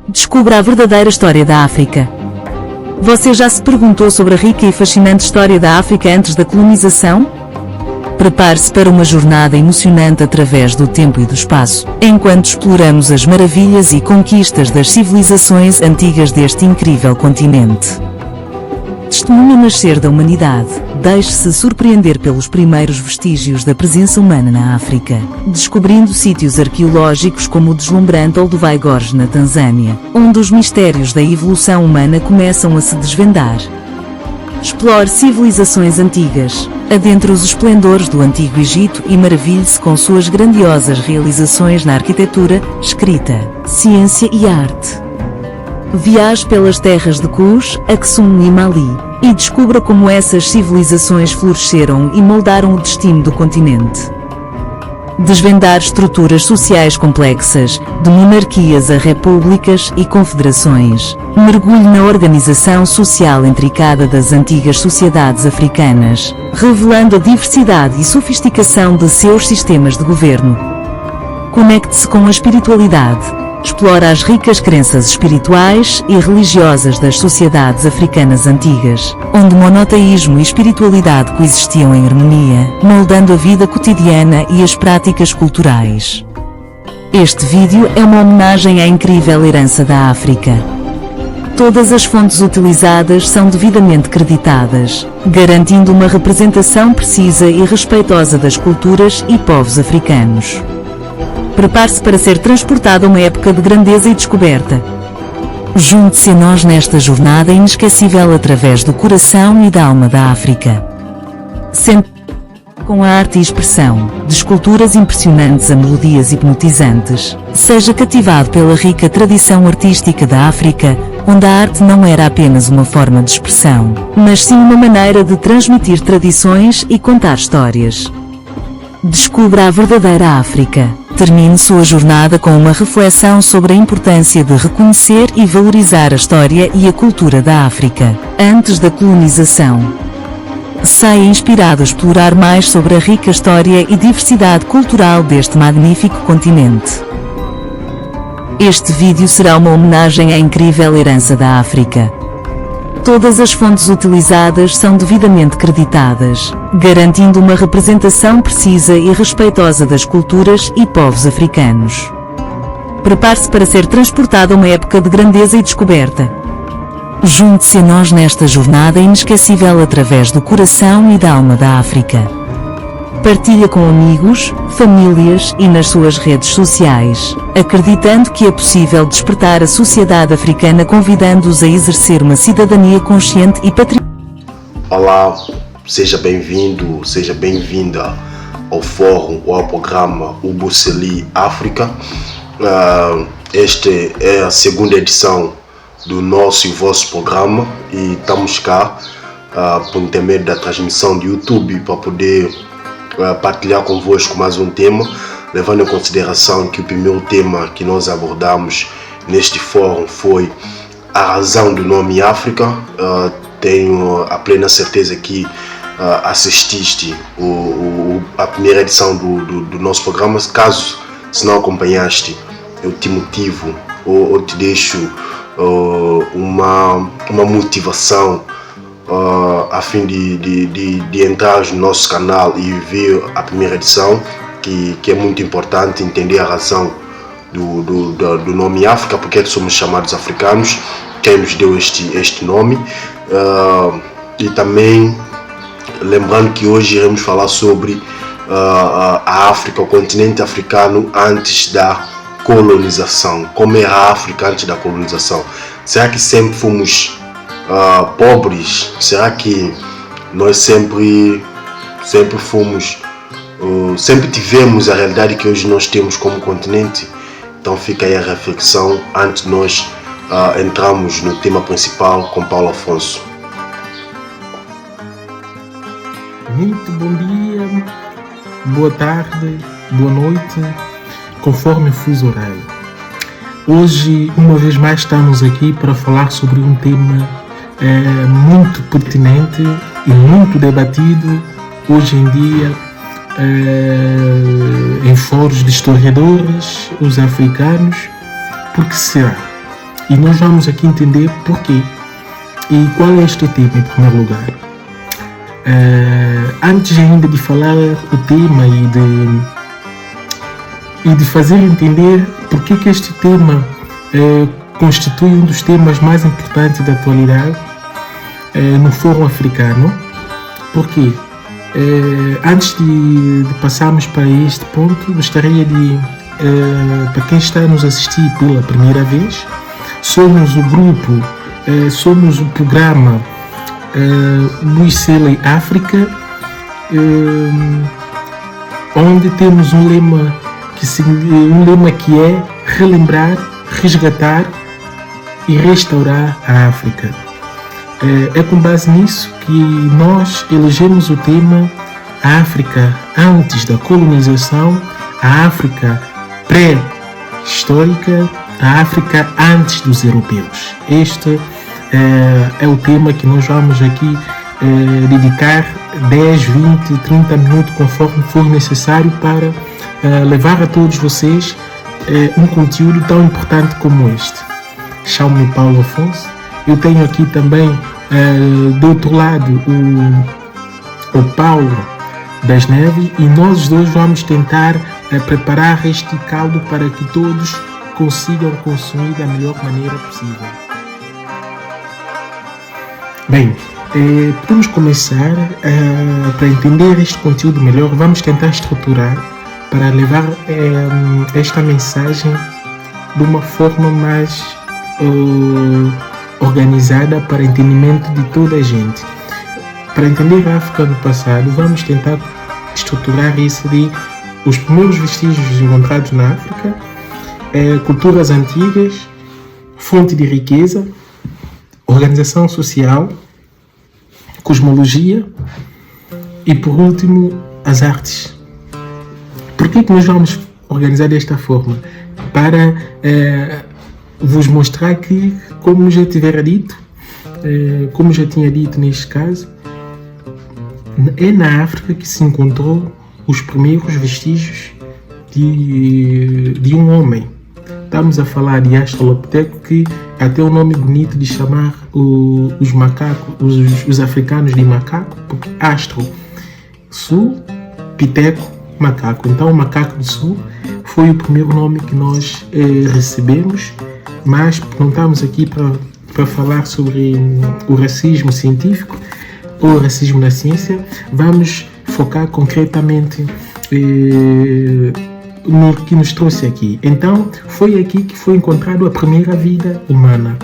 Descubra a verdadeira história da África. Você já se perguntou sobre a rica e fascinante história da África antes da colonização? Prepare-se para uma jornada emocionante através do tempo e do espaço, enquanto exploramos as maravilhas e conquistas das civilizações antigas deste incrível continente. Testemunhe o nascer da humanidade. Deixe-se surpreender pelos primeiros vestígios da presença humana na África, descobrindo sítios arqueológicos como o deslumbrante Olduvai Gorge na Tanzânia, onde os mistérios da evolução humana começam a se desvendar. Explore civilizações antigas, adentre os esplendores do Antigo Egito e maravilhe-se com suas grandiosas realizações na arquitetura, escrita, ciência e arte. Viaje pelas terras de Kush, Aksum e Mali, e descubra como essas civilizações floresceram e moldaram o destino do continente. Desvendar estruturas sociais complexas, de monarquias a repúblicas e confederações. Mergulhe na organização social intricada das antigas sociedades africanas, revelando a diversidade e sofisticação de seus sistemas de governo. Conecte-se com a espiritualidade. Explora as ricas crenças espirituais e religiosas das sociedades africanas antigas, onde monoteísmo e espiritualidade coexistiam em harmonia, moldando a vida cotidiana e as práticas culturais. Este vídeo é uma homenagem à incrível herança da África. Todas as fontes utilizadas são devidamente creditadas, garantindo uma representação precisa e respeitosa das culturas e povos africanos. Prepare-se para ser transportado a uma época de grandeza e descoberta. Junte-se a nós nesta jornada inesquecível através do coração e da alma da África. Sente com a arte e expressão, de esculturas impressionantes a melodias hipnotizantes. Seja cativado pela rica tradição artística da África, onde a arte não era apenas uma forma de expressão, mas sim uma maneira de transmitir tradições e contar histórias. Descubra a verdadeira África. Termine sua jornada com uma reflexão sobre a importância de reconhecer e valorizar a história e a cultura da África, antes da colonização. Saia inspirado a explorar mais sobre a rica história e diversidade cultural deste magnífico continente. Este vídeo será uma homenagem à incrível herança da África. Todas as fontes utilizadas são devidamente creditadas, garantindo uma representação precisa e respeitosa das culturas e povos africanos. Prepare-se para ser transportado a uma época de grandeza e descoberta. Junte-se a nós nesta jornada inesquecível através do coração e da alma da África. Partilha com amigos, famílias e nas suas redes sociais, acreditando que é possível despertar a sociedade africana, convidando-os a exercer uma cidadania consciente e patriótica. Olá, seja bem-vindo, seja bem-vinda ao fórum ou ao programa Ubuseli África. Esta é a segunda edição do nosso e vosso programa e estamos cá por intermédio da transmissão de YouTube para poder partilhar convosco mais um tema, levando em consideração que o primeiro tema que nós abordamos neste fórum foi a razão do nome África. Tenho a plena certeza que assististe a primeira edição do nosso programa. Caso se não acompanhaste, eu te motivo ou te deixo uma motivação a fim de entrar no nosso canal e ver a primeira edição, que é muito importante entender a razão do nome África, porque somos chamados africanos, quem nos deu este nome, e também lembrando que hoje iremos falar sobre a África, o continente africano antes da colonização. Como era a África antes da colonização? Será que sempre fomos pobres? Será que nós sempre fomos, sempre tivemos a realidade que hoje nós temos como continente? Então fica aí a reflexão antes de nós entrarmos no tema principal com Paulo Afonso. Muito bom dia, boa tarde, boa noite, conforme o fuso horário. Hoje, uma vez mais, estamos aqui para falar sobre um tema muito pertinente e muito debatido hoje em dia em fóruns de historiadores, os africanos. Por que será? E nós vamos aqui entender porquê. E qual é este tema em primeiro lugar? Antes ainda de falar o tema e de fazer entender porque que este tema constitui um dos temas mais importantes da atualidade no Fórum Africano. Porquê? Antes de passarmos para este ponto, gostaria de, para quem está a nos assistir pela primeira vez, somos o grupo, somos o programa Buceli África, onde temos um lema que é relembrar, resgatar e restaurar a África. É com base nisso que nós elegemos o tema a África antes da colonização, a África pré-histórica, a África antes dos europeus. Este é o tema que nós vamos aqui dedicar 10, 20, 30 minutos conforme for necessário para levar a todos vocês um conteúdo tão importante como este. Chamo-me Paulo Afonso. Eu tenho aqui também do outro lado o Paulo das Neves, e nós dois vamos tentar preparar este caldo para que todos consigam consumir da melhor maneira possível. Bem, podemos começar para entender este conteúdo melhor. Vamos tentar estruturar para levar esta mensagem de uma forma mais organizada para entendimento de toda a gente. Para entender a África no passado, vamos tentar estruturar isso de os primeiros vestígios encontrados na África, culturas antigas, fonte de riqueza, organização social, cosmologia e, por último, as artes. Por que nós vamos organizar desta forma? Para vos mostrar que, como já tivera dito, como já tinha dito neste caso, é na África que se encontrou os primeiros vestígios de um homem. Estamos a falar de Australopithecus, que até o nome bonito de chamar os macacos, os africanos de macaco, porque Astro, Sul, Piteco, macaco. Então o macaco do sul foi o primeiro nome que nós recebemos, mas não estamos aqui para falar sobre o racismo científico ou o racismo na ciência. Vamos focar concretamente no que nos trouxe aqui. Então, foi aqui que foi encontrado a primeira vida humana.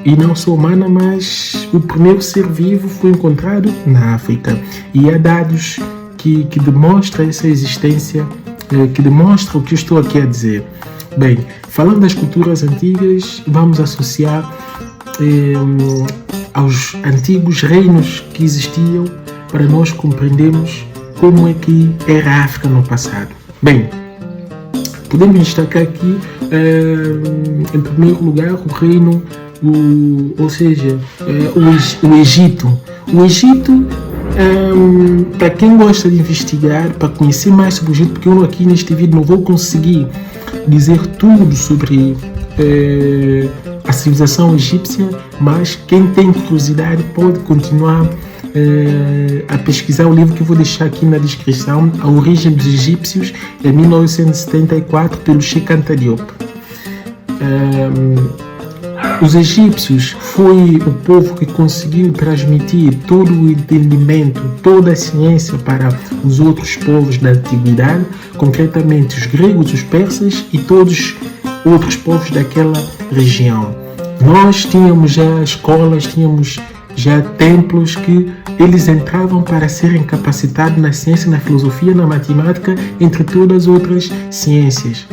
E não só humana, mas o primeiro ser vivo foi encontrado na África. E há dados que demonstram essa existência, que demonstram o que eu estou aqui a dizer. Bem, falando das culturas antigas, vamos associar aos antigos reinos que existiam para nós compreendermos como é que era a África no passado. Bem, podemos destacar aqui, em primeiro lugar, o reino, ou seja, o Egito. O Egito, para quem gosta de investigar, para conhecer mais sobre o Egito, porque eu aqui neste vídeo não vou conseguir dizer tudo sobre a civilização egípcia, mas quem tem curiosidade pode continuar a pesquisar o livro que eu vou deixar aqui na descrição, A Origem dos Egípcios, em 1974, pelo Cheikh Anta Diop. Os egípcios foi o povo que conseguiu transmitir todo o entendimento, toda a ciência para os outros povos da antiguidade, concretamente os gregos, os persas e todos os outros povos daquela região. Nós tínhamos já escolas, tínhamos já templos que eles entravam para serem capacitados na ciência, na filosofia, na matemática, entre todas as outras ciências.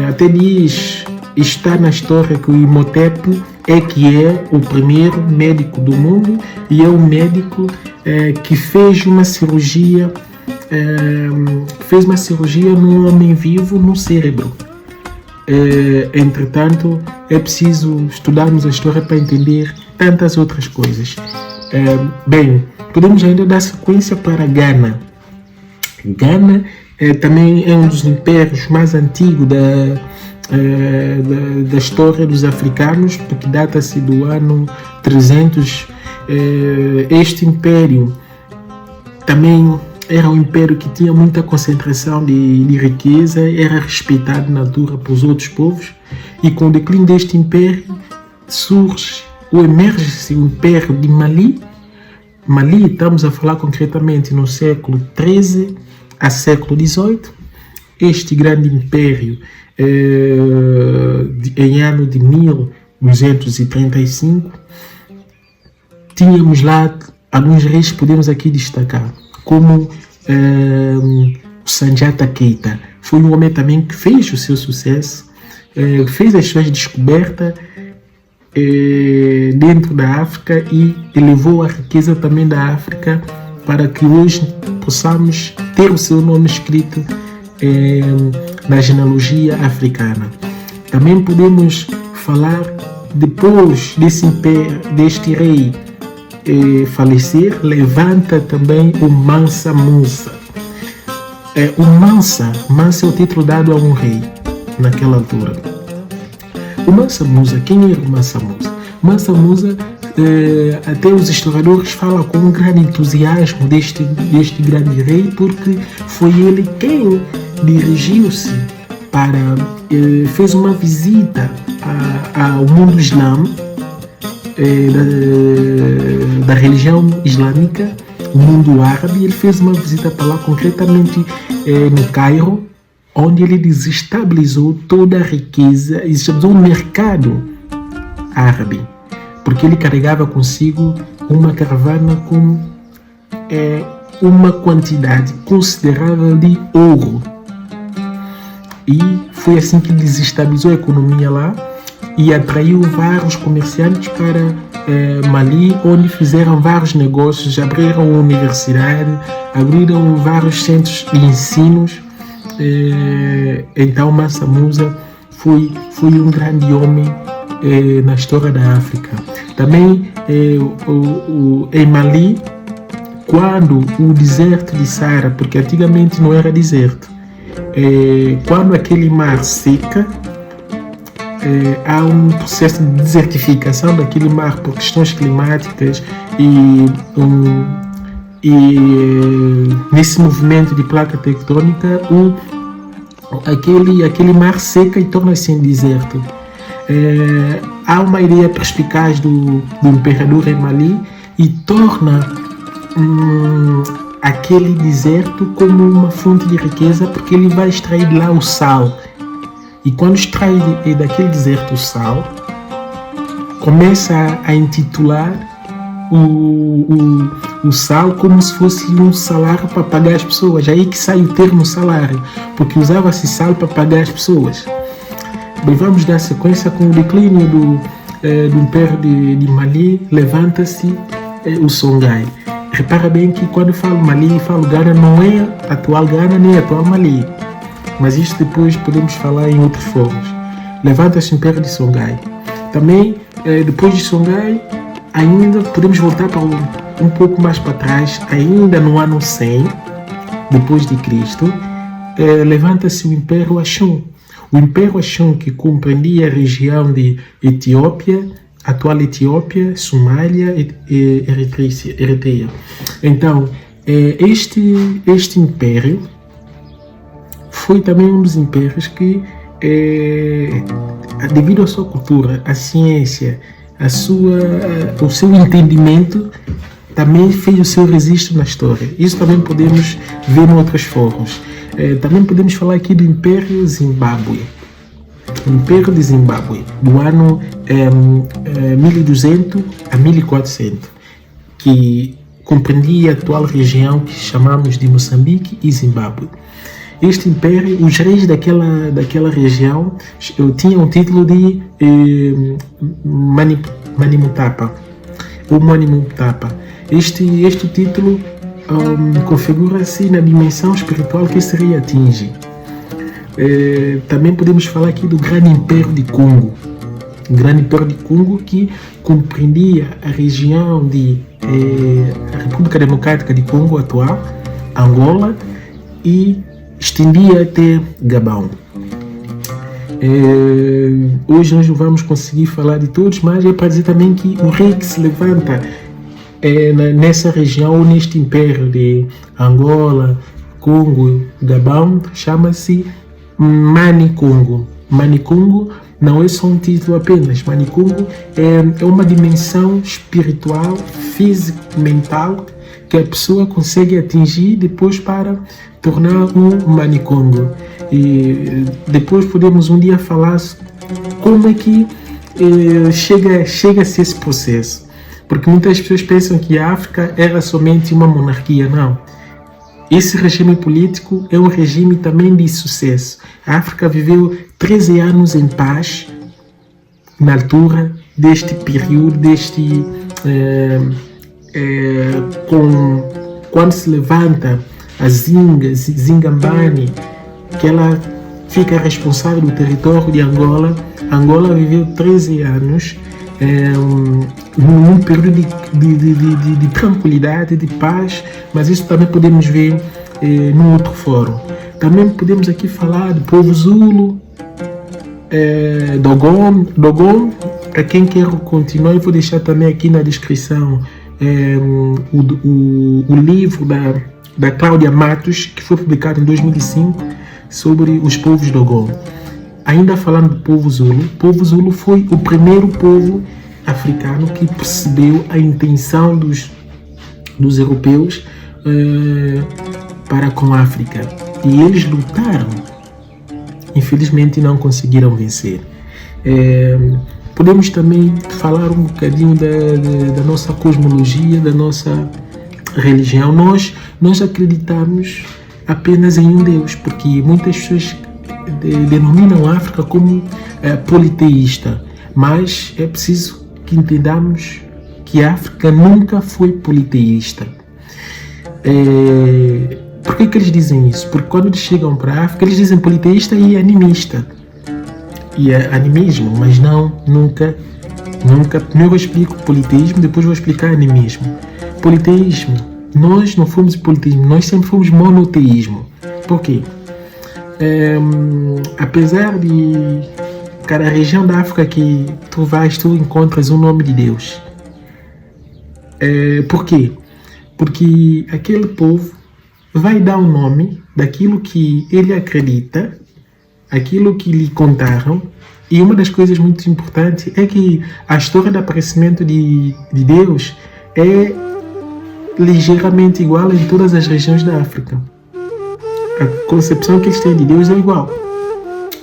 Até diz, está na história que o Imhotep que é o primeiro médico do mundo e é o médico que fez uma cirurgia num homem vivo no cérebro. Entretanto, é preciso estudarmos a história para entender tantas outras coisas. Bem, podemos ainda dar sequência para Ghana. Ghana também é um dos impérios mais antigos da história dos africanos, porque data-se do ano 300. Este império também era um império que tinha muita concentração de riqueza, era respeitado na altura pelos outros povos, e com o declínio deste império surge ou emerge-se o império de Mali. Mali, estamos a falar concretamente no século XIII a século XVIII. Este grande império, em ano de 1235, tínhamos lá alguns reis que podemos aqui destacar, como o Sanjata Keita. Foi um homem também que fez o seu sucesso, fez as suas descobertas dentro da África e elevou a riqueza também da África para que hoje possamos ter o seu nome escrito na genealogia africana. Também podemos falar, depois deste rei falecer, levanta também o Mansa Musa. O Mansa é o título dado a um rei naquela altura. O Mansa Musa, quem era o Mansa Musa? Mansa Musa, até os historiadores falam com um grande entusiasmo deste grande rei, porque foi ele quem dirigiu-se fez uma visita ao mundo islâmico, da religião islâmica, o mundo árabe. Ele fez uma visita para lá, concretamente no Cairo, onde ele desestabilizou toda a riqueza, desestabilizou o mercado árabe, porque ele carregava consigo uma caravana com uma quantidade considerável de ouro. E foi assim que desestabilizou a economia lá e atraiu vários comerciantes para Mali, onde fizeram vários negócios, abriram uma universidade, abriram vários centros de ensinos. Então Mansa Musa foi um grande homem na história da África. Também em Mali, quando o deserto de Saara, porque antigamente não era deserto, quando aquele mar seca, há um processo de desertificação daquele mar por questões climáticas e nesse movimento de placa tectônica, aquele mar seca e torna-se em deserto. Há uma ideia perspicaz do imperador em Mali e torna aquele deserto como uma fonte de riqueza, porque ele vai extrair de lá o sal. E quando extrai daquele deserto o sal, começa a intitular o sal como se fosse um salário para pagar as pessoas. Aí que sai o termo salário, porque usava-se sal para pagar as pessoas. Bem, vamos dar sequência com o declínio do Império de Mali. Levanta-se o Songhai. Repara bem que quando eu falo Mali e falo Ghana, não é a atual Ghana nem a atual Mali, mas isso depois podemos falar em outros fóruns. Levanta-se o Império de Songhai. Também, depois de Songhai, ainda podemos voltar para um pouco mais para trás, ainda no ano 100 depois de Cristo, levanta-se o Império Ashum. O Império Ashum, que compreendia a região de Etiópia, atual Etiópia, Somália e Eritreia. Então, este império foi também um dos impérios que, devido à sua cultura, à ciência, o seu entendimento, também fez o seu registro na história. Isso também podemos ver em outros fóruns. Também podemos falar aqui do Império Zimbábue. O Império de Zimbábue, do ano 1200 a 1400, que compreendia a atual região que chamamos de Moçambique e Zimbábue. Este império, os reis daquela região tinham o título de Manimutapa, ou Manimutapa. Este título configura-se na dimensão espiritual que se atinge. Também podemos falar aqui do Grande Império de Congo. O Grande Império de Congo, que compreendia a região a República Democrática de Congo atual, Angola, e estendia até Gabão. Hoje nós não vamos conseguir falar de todos, mas é para dizer também que o rei que se levanta nessa região, ou neste império de Angola, Congo, Gabão, chama-se Mani Congo. Mani Congo não é só um título apenas. Mani Congo é uma dimensão espiritual, física, mental, que a pessoa consegue atingir depois para tornar um Mani Congo. E depois podemos um dia falar como é que chega-se esse processo. Porque muitas pessoas pensam que a África era somente uma monarquia. Não. Esse regime político é um regime também de sucesso. A África viveu 13 anos em paz na altura deste período, quando se levanta a Zingambane, que ela fica responsável do território de Angola. Angola viveu 13 anos num período de tranquilidade, de paz, mas isso também podemos ver num outro fórum. Também podemos aqui falar do povo Zulu, Dogon. Para quem quer continuar, eu vou deixar também aqui na descrição o livro da Cláudia Matos, que foi publicado em 2005, sobre os povos Dogon. Ainda falando do povo Zulu foi o primeiro povo africano que percebeu a intenção dos europeus para com a África. E eles lutaram. Infelizmente não conseguiram vencer. Podemos também falar um bocadinho da nossa cosmologia, da nossa religião. Nós acreditamos apenas em um Deus, porque muitas pessoas denominam a África como politeísta, mas é preciso que entendamos que a África nunca foi politeísta. Por que eles dizem isso? Porque quando eles chegam para a África, eles dizem politeísta e animista. E é animismo, mas nunca. Primeiro eu explico politeísmo, depois vou explicar animismo. Politeísmo, nós não fomos politeísmo, nós sempre fomos monoteísmo. Por quê? Apesar de cada região da África que tu vais, tu encontras um nome de Deus. Por quê? Porque aquele povo vai dar o nome daquilo que ele acredita, aquilo que lhe contaram. E uma das coisas muito importantes é que a história do aparecimento de Deus é ligeiramente igual em todas as regiões da África. A concepção que eles têm de Deus é igual.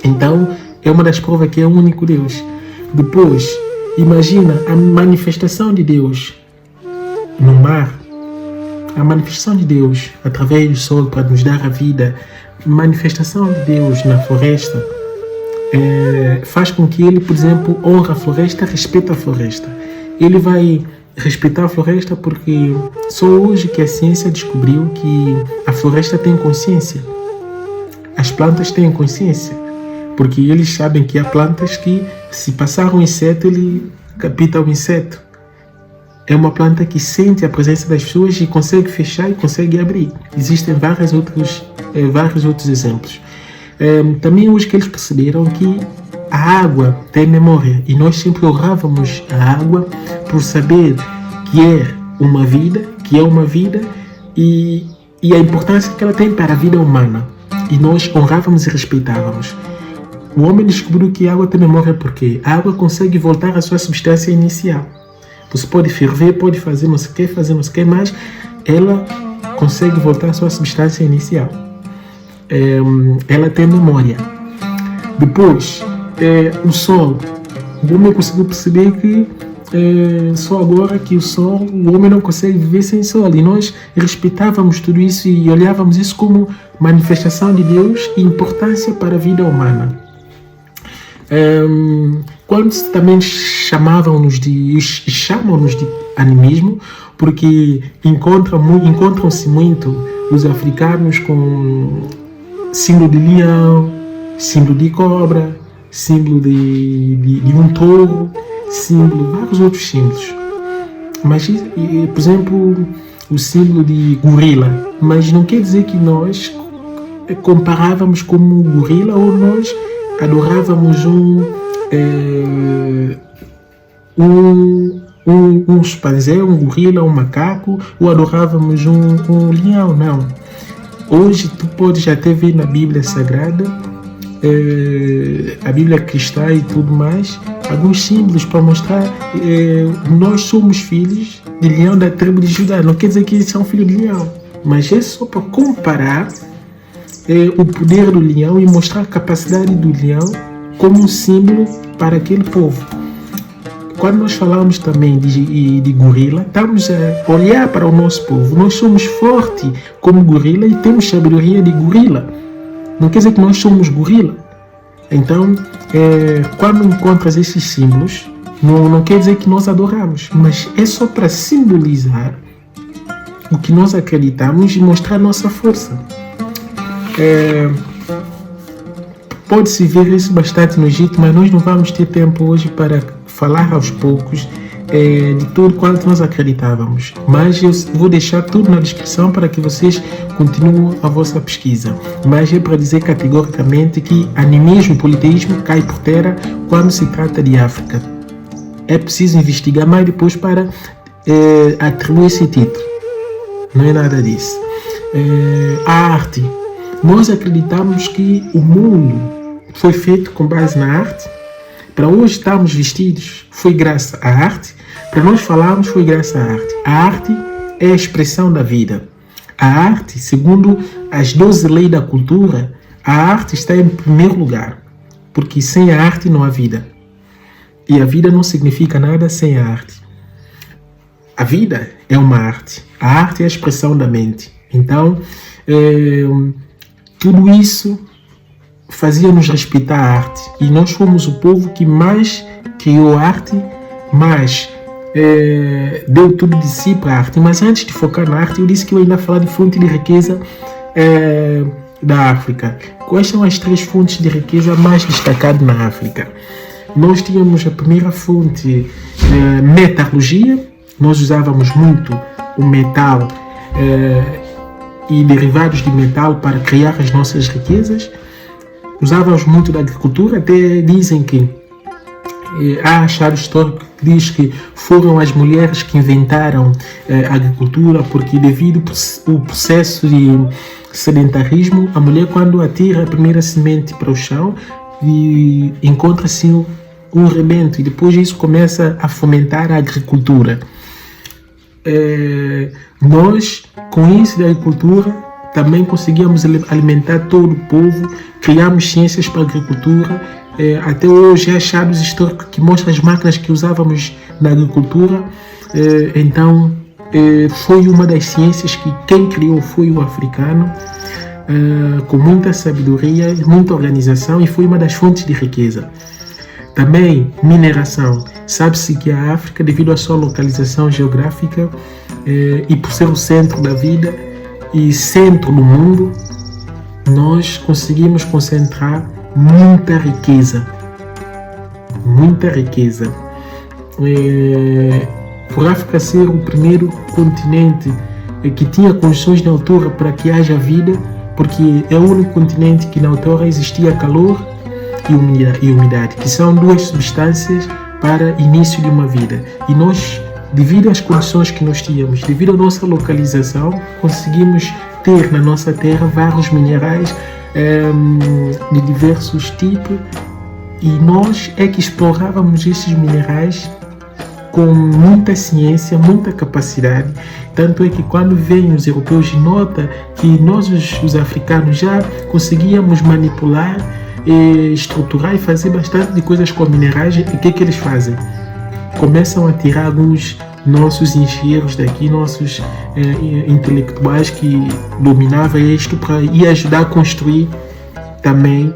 Então, é uma das provas que é o único Deus. Depois, imagina a manifestação de Deus no mar, a manifestação de Deus através do sol para nos dar a vida, a manifestação de Deus na floresta, faz com que ele, por exemplo, honre a floresta, respeite a floresta. Ele vai respeitar a floresta porque só hoje que a ciência descobriu que a floresta tem consciência. As plantas têm consciência, porque eles sabem que há plantas que, se passar um inseto, ele capta o inseto. É uma planta que sente a presença das pessoas e consegue fechar e consegue abrir. Existem vários outros exemplos. Também hoje que eles perceberam que a água tem memória e nós sempre honrávamos a água por saber que é uma vida e a importância que ela tem para a vida humana. E nós honrávamos e respeitávamos. O homem descobriu que a água tem memória porque a água consegue voltar à sua substância inicial. Você pode ferver, pode fazer não sei o que, mas ela consegue voltar à sua substância inicial. Ela tem memória. Depois, o sol. O homem conseguiu perceber que só agora que o homem não consegue viver sem sol. E nós respeitávamos tudo isso e olhávamos isso como manifestação de Deus e importância para a vida humana. Quando também chamam-nos de animismo, porque encontram-se muito os africanos com símbolo de leão, símbolo de cobra, símbolo de um touro, vários outros símbolos. Mas, por exemplo, o símbolo de gorila. Mas não quer dizer que nós comparávamos como gorila ou nós adorávamos um chimpanzé, um gorila, um macaco, ou adorávamos um leão, não. Hoje tu podes até ver na Bíblia Sagrada, a Bíblia cristã e tudo mais, alguns símbolos para mostrar nós somos filhos de leão da tribo de Judá. Não quer dizer que eles são filhos de leão, mas é só para comparar o poder do leão e mostrar a capacidade do leão como um símbolo para aquele povo. Quando nós falamos também de gorila, estamos a olhar para o nosso povo. Nós somos fortes como gorila e temos sabedoria de gorila. Não quer dizer que nós somos gorila. Então, quando encontras esses símbolos, não quer dizer que nós adoramos, mas é só para simbolizar o que nós acreditamos e mostrar nossa força. Pode-se ver isso bastante no Egito, mas nós não vamos ter tempo hoje para falar aos poucos de tudo quanto nós acreditávamos. Mas eu vou deixar tudo na descrição para que vocês continuem a vossa pesquisa. Mas é para dizer categoricamente que animismo e politeísmo cai por terra quando se trata de África. É preciso investigar mais depois para atribuir esse título. Não é nada disso. A arte. Nós acreditamos que o mundo foi feito com base na arte. Para hoje estarmos vestidos foi graças à arte. Para nós falarmos foi graças à arte. A arte é a expressão da vida. A arte, segundo as 12 leis da cultura, a arte está em primeiro lugar. Porque sem a arte não há vida. E a vida não significa nada sem a arte. A vida é uma arte. A arte é a expressão da mente. Então, tudo isso fazia-nos respeitar a arte. E nós fomos o povo que mais criou arte, mais deu tudo de si para a arte. Mas antes de focar na arte, eu disse que eu ainda ia falar de fonte de riqueza da África. Quais são as 3 fontes de riqueza mais destacadas na África? Nós tínhamos a primeira fonte, metalurgia. Nós usávamos muito o metal e derivados de metal para criar as nossas riquezas. Usávamos muito da agricultura, até dizem que há achado histórico que diz que foram as mulheres que inventaram a agricultura, porque devido ao processo de sedentarismo, a mulher quando atira a primeira semente para o chão e encontra-se um rebento, e depois isso começa a fomentar a agricultura. Nós, com isso da agricultura, também conseguíamos alimentar todo o povo, criamos ciências para a agricultura. Até hoje há achados históricos que mostram as máquinas que usávamos na agricultura. Então, foi uma das ciências que quem criou foi o africano, com muita sabedoria, muita organização, e foi uma das fontes de riqueza. Também mineração. Sabe-se que a África, devido à sua localização geográfica e por ser o centro da vida e centro do mundo, nós conseguimos concentrar muita riqueza. Muita riqueza. Por África ser o primeiro continente que tinha condições de altura para que haja vida, porque é o único continente que na altura existia calor e umidade, que são 2 substâncias para início de uma vida. E nós, devido às condições que nós tínhamos, devido à nossa localização, conseguimos ter na nossa terra vários minerais de diversos tipos, e nós é que explorávamos esses minerais com muita ciência, muita capacidade. Tanto é que quando vêm os europeus nota que nós os africanos já conseguíamos manipular, estruturar e fazer bastante de coisas com minerais. E o que eles fazem? Começam a tirar alguns nossos engenheiros daqui, nossos intelectuais que dominavam isto, para ir ajudar a construir também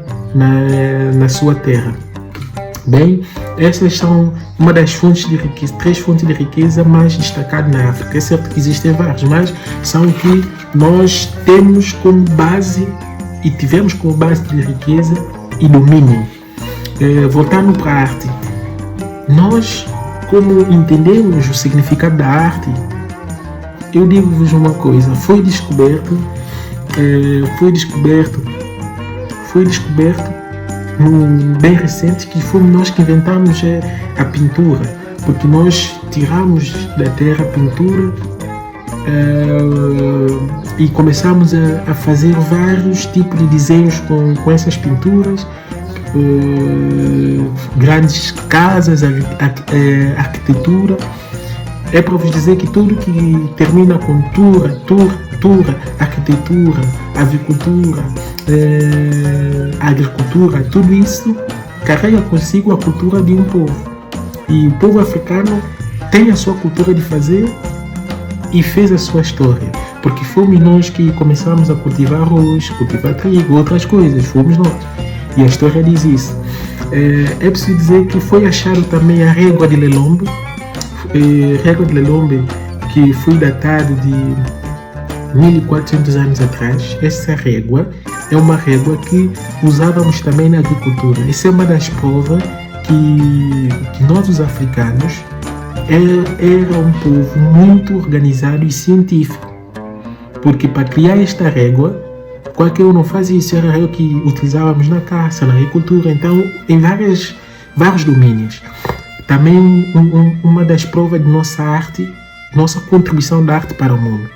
na sua terra. Bem, essas são uma das fontes de riqueza, 3 fontes de riqueza mais destacadas na África. É certo que existem várias, mas são que nós temos como base e tivemos como base de riqueza e domínio. Voltando para a arte, nós, como entendemos o significado da arte, eu digo-vos uma coisa: foi descoberto bem recente, que fomos nós que inventamos a pintura, porque nós tiramos da terra a pintura e começamos a fazer vários tipos de desenhos com essas pinturas, grandes casas, arquitetura. É para vos dizer que tudo que termina com arquitetura, avicultura, agricultura, tudo isso carrega consigo a cultura de um povo. E o povo africano tem a sua cultura de fazer e fez a sua história. Porque fomos nós que começamos a cultivar arroz, cultivar trigo, outras coisas, fomos nós. E a história diz isso. É preciso dizer que foi achado também a régua de Lelombe, que foi datada de 1400 anos atrás. Essa régua é uma régua que usávamos também na agricultura. Isso é uma das provas que nós, os africanos, era um povo muito organizado e científico. Porque para criar esta régua, qualquer um não fazia isso, era a régua que utilizávamos na caça, na agricultura, então em vários domínios. Também uma das provas de nossa arte, nossa contribuição da arte para o mundo.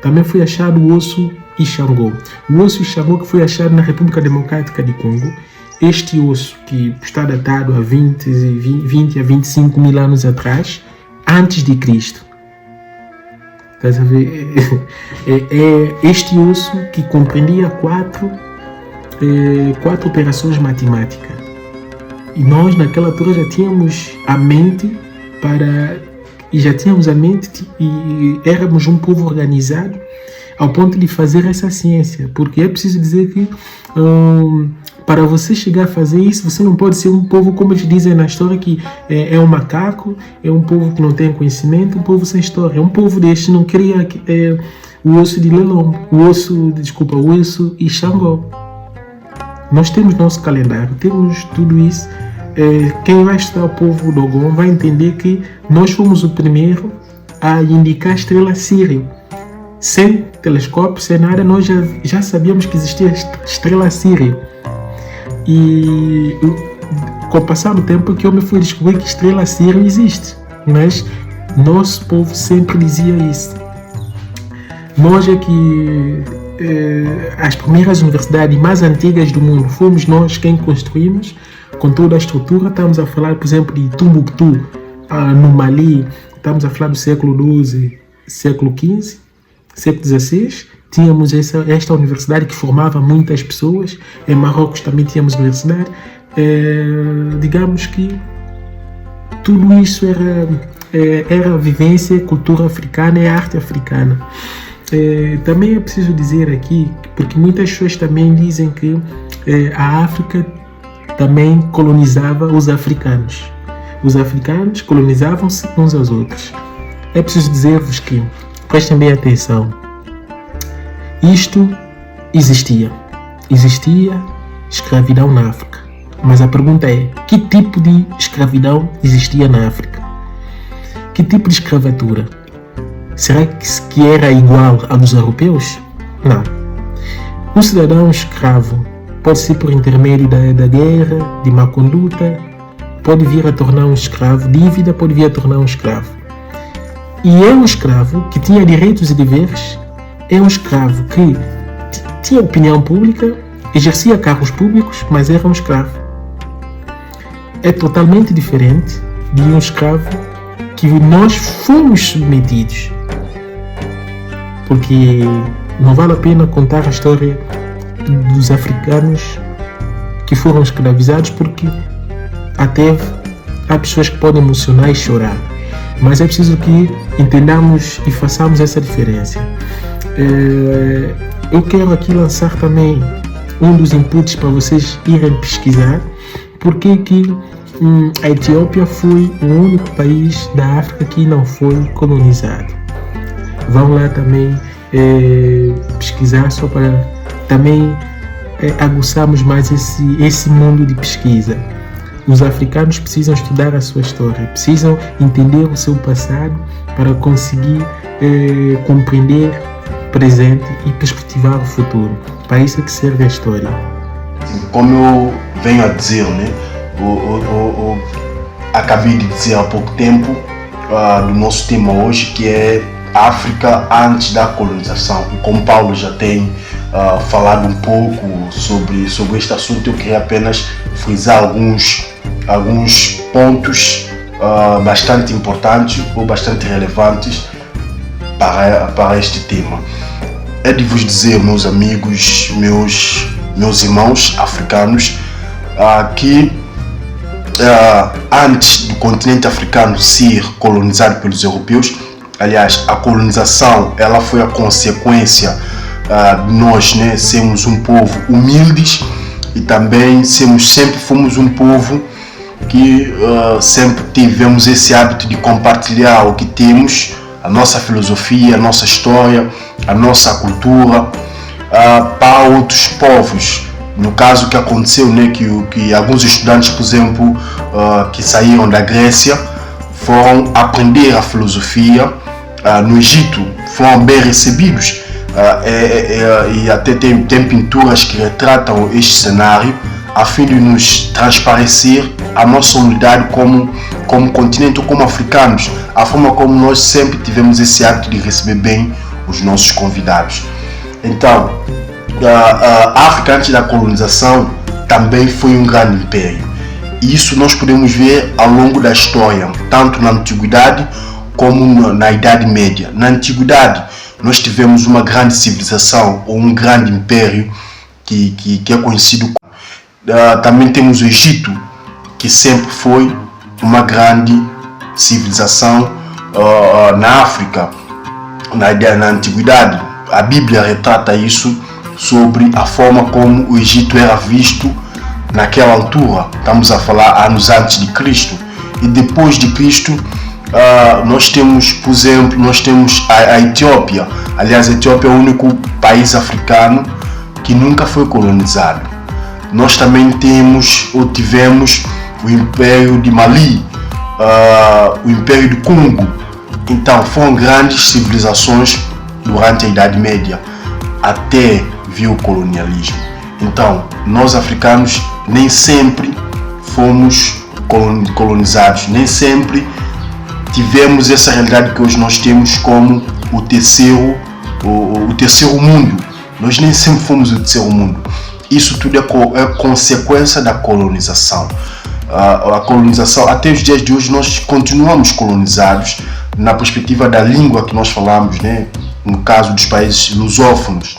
Também foi achado o osso Ixangô. O osso Ixangô que foi achado na República Democrática de Congo. Este osso que está datado há 20 a 25 mil anos atrás, antes de Cristo. Estás a ver? Este osso que compreendia quatro operações matemáticas. E nós naquela altura já tínhamos a mente e éramos um povo organizado ao ponto de fazer essa ciência. Porque é preciso dizer que para você chegar a fazer isso, você não pode ser um povo, como eles dizem na história, que é um macaco, é um povo que não tem conhecimento, um povo sem história. Um povo deste não queria o osso de Lelombe, o osso Ixangô. Nós temos nosso calendário, temos tudo isso. Quem vai estudar o povo Dogon vai entender que nós fomos o primeiro a indicar a estrela Sírio. Sem telescópio, sem nada, nós já sabíamos que existia a estrela Sírio. E com o passar do tempo que eu me fui descobrir que estrela Sírio existe. Mas nosso povo sempre dizia isso. Nós é que as primeiras universidades mais antigas do mundo fomos nós quem construímos, com toda a estrutura. Estamos a falar, por exemplo, de Tumbuktu, no Mali. Estamos a falar do século XII, século XV, século XVI. Tínhamos esta universidade que formava muitas pessoas. Em Marrocos também tínhamos universidade. Digamos que tudo isso era a vivência, cultura africana e arte africana. Também é preciso dizer aqui, porque muitas pessoas também dizem que a África também colonizava os africanos. Os africanos colonizavam-se uns aos outros. É preciso dizer-vos que, prestem bem atenção, isto existia. Existia escravidão na África. Mas a pergunta é, que tipo de escravidão existia na África? Que tipo de escravatura? Será que era igual a dos europeus? Não. Um cidadão escravo pode ser por intermédio da guerra, de má conduta, pode vir a tornar um escravo, dívida pode vir a tornar um escravo. E é um escravo que tinha direitos e deveres, é um escravo que tinha opinião pública, exercia cargos públicos, mas era um escravo. É totalmente diferente de um escravo que nós fomos submetidos. Porque não vale a pena contar a história dos africanos que foram escravizados, porque até há pessoas que podem emocionar e chorar. Mas é preciso que entendamos e façamos essa diferença. Eu quero aqui lançar também um dos inputs para vocês irem pesquisar. Porque que a Etiópia foi o único país da África que não foi colonizado. Vão lá também pesquisar, só para também aguçarmos mais esse mundo de pesquisa. Os africanos precisam estudar a sua história, precisam entender o seu passado para conseguir compreender o presente e perspectivar o futuro. Para isso é que serve a história. Como eu venho a dizer, né? Acabei de dizer há pouco tempo do nosso tema hoje, que é África antes da colonização. E como Paulo já tem falado um pouco sobre este assunto, eu queria apenas frisar alguns pontos bastante importantes ou bastante relevantes para este tema. É de vos dizer, meus amigos, meus irmãos africanos, que antes do continente africano ser colonizado pelos europeus, aliás, a colonização ela foi a consequência de nós, né, sermos um povo humildes e também sempre fomos um povo que sempre tivemos esse hábito de compartilhar o que temos, a nossa filosofia, a nossa história, a nossa cultura para outros povos. No caso que aconteceu, né, que alguns estudantes, por exemplo, que saíram da Grécia, foram aprender a filosofia no Egito, foram bem recebidos, e até tem pinturas que retratam este cenário a fim de nos transparecer a nossa unidade como continente ou como africanos, a forma como nós sempre tivemos esse hábito de receber bem os nossos convidados. Então, a África antes da colonização também foi um grande império. E isso nós podemos ver ao longo da história, tanto na Antiguidade como na Idade Média. Na Antiguidade, nós tivemos uma grande civilização ou um grande império que é conhecido como... Também temos o Egito, que sempre foi uma grande civilização na África, na Antiguidade. A Bíblia retrata isso, sobre a forma como o Egito era visto naquela altura. Estamos a falar anos antes de Cristo. E depois de Cristo, nós temos, por exemplo, a Etiópia. Aliás, a Etiópia é o único país africano que nunca foi colonizado. Nós também tivemos o Império de Mali, o Império do Congo. Então, foram grandes civilizações durante a Idade Média, até vir o colonialismo. Então, nós africanos nem sempre fomos colonizados, nem sempre tivemos essa realidade que hoje nós temos como o terceiro mundo. Nós nem sempre fomos o terceiro mundo. Isso tudo é consequência da colonização. A colonização, até os dias de hoje, nós continuamos colonizados na perspectiva da língua que nós falamos, né? No caso dos países lusófonos,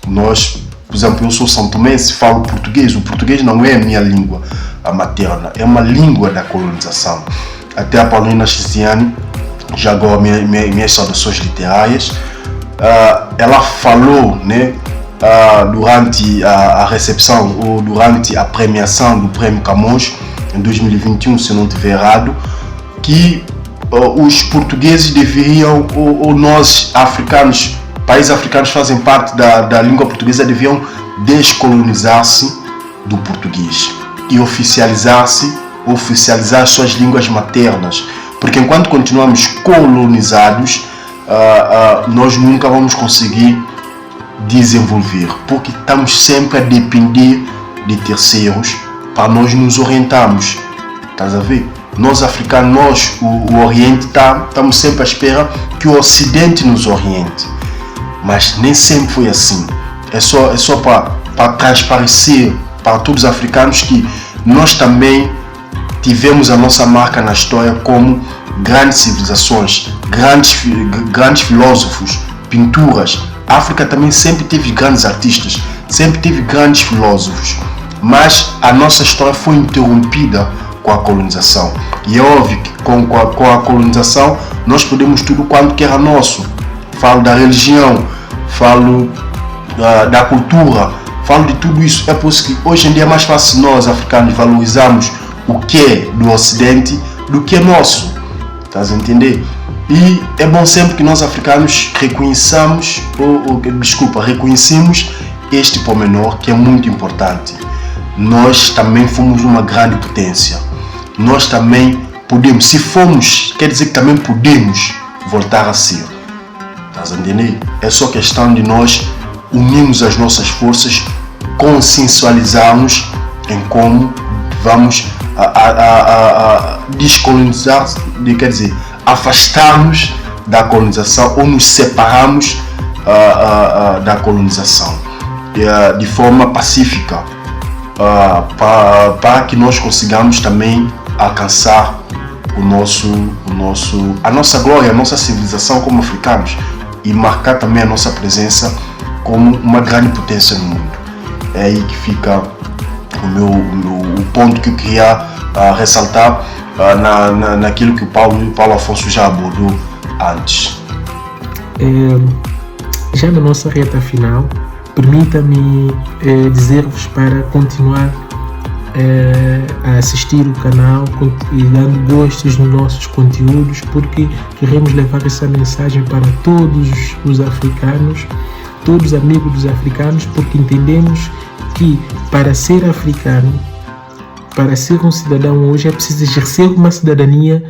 nós, por exemplo, eu sou santomense, falo português. O português não é a minha língua materna, é uma língua da colonização. Até a Paulina Chiziane, já agora minhas saudações literárias, ela falou, né, durante a recepção ou durante a premiação do Prêmio Camões em 2021, se não estiver errado, que os portugueses deveriam, ou nós africanos, países africanos que fazem parte da língua portuguesa, deveriam descolonizar-se do português e oficializar suas línguas maternas, porque enquanto continuamos colonizados, nós nunca vamos conseguir desenvolver, porque estamos sempre a depender de terceiros para nós nos orientarmos. Estás a ver? Nós africanos, o Oriente, estamos sempre à espera que o Ocidente nos oriente, mas nem sempre foi assim. É só para transparecer para todos os africanos que nós também tivemos a nossa marca na história como grandes civilizações, grandes filósofos, pinturas. A África também sempre teve grandes artistas, sempre teve grandes filósofos, mas a nossa história foi interrompida com a colonização. E é óbvio que com a colonização nós perdemos tudo quanto que era nosso. Falo da religião, falo da cultura, falo de tudo isso. É por isso que hoje em dia é mais fácil nós africanos valorizarmos o que é do Ocidente do que é nosso. Estás a entender? E é bom sempre que nós africanos reconheçamos este pormenor, que é muito importante. Nós também fomos uma grande potência. Nós também podemos, se fomos, quer dizer que também podemos voltar a ser. Estás a entender? É só questão de nós unirmos as nossas forças consciencializarmos em como vamos descolonizar, quer dizer, afastar-nos da colonização ou nos separarmos da colonização de forma pacífica, para que nós consigamos também alcançar a nossa glória, a nossa civilização como africanos e marcar também a nossa presença como uma grande potência no mundo. É aí que fica o ponto que eu queria ressaltar naquilo que o Paulo Afonso já abordou antes. Já na nossa reta final, permita-me dizer-vos para continuar a assistir o canal e dando gostos nos nossos conteúdos, porque queremos levar essa mensagem para todos os africanos, todos os amigos dos africanos, porque entendemos que para ser africano, para ser um cidadão hoje, é preciso exercer uma cidadania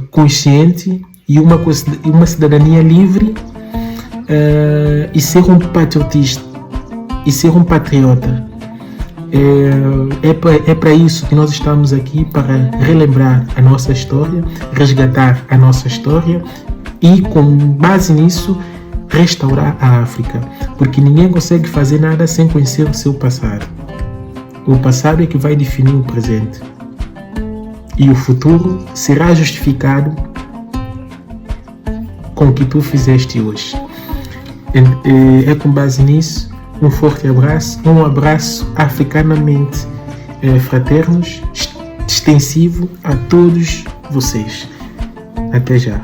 consciente e uma cidadania livre, e ser um patriotista e ser um patriota. É para isso que nós estamos aqui, para relembrar a nossa história, resgatar a nossa história e, com base nisso, restaurar a África, porque ninguém consegue fazer nada sem conhecer o seu passado. O passado é que vai definir o presente, e o futuro será justificado com o que tu fizeste hoje. É com base nisso, um forte abraço, um abraço africanamente fraternos, extensivo a todos vocês. Até já.